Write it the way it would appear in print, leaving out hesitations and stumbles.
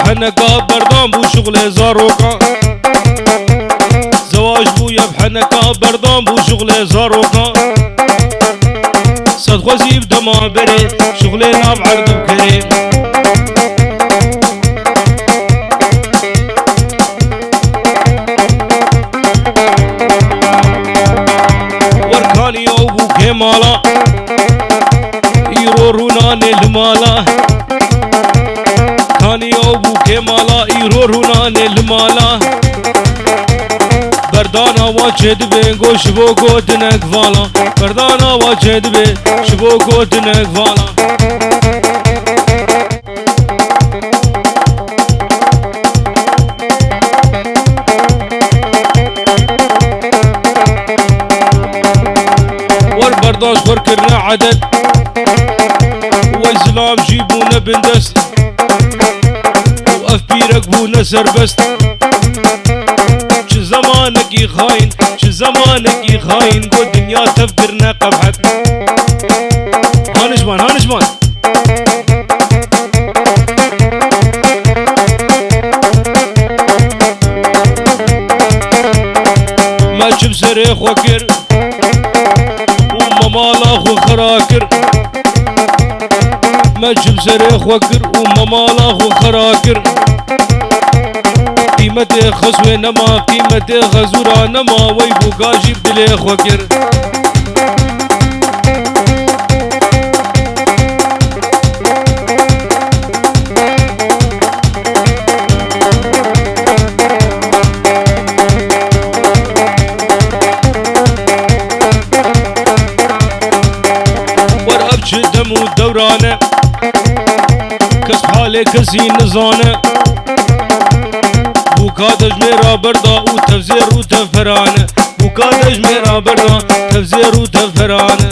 بحنكا بردان بو شغل زاروكا زواج بويا بحنكا بردان بو شغل زاروكا صد خوزي بدما بري شغلي ناب عرض بكري وركاني او بو كمالا يرورونان المالا كاني او بو كمالا يرورونان المالا بردانا واجد بين گو شبو گودنک والا بردانا واجد بين شبو گودنک والا ور برداش ور كرنا عدد والزلام جيبونا بندست واف بيرك بونا سربست زمانك يخاين شو زمانك يخاين قو الدنيا تفكرنا قبحت هانجمان هانجمان ما شب سريخ وكر وما مالا خو خراكر ما شب سريخ وكر وما مالا خو خراكر قيمته خزوه نما قيمته غزورا نما ويبو قاجي بدلي خوكر ورأبش دمو دورانه كس حالي كسي نزانه بوكادج میرا بردا او تفزیر و تفرانه بوكادج میرا بردا تفزیر و تفرانه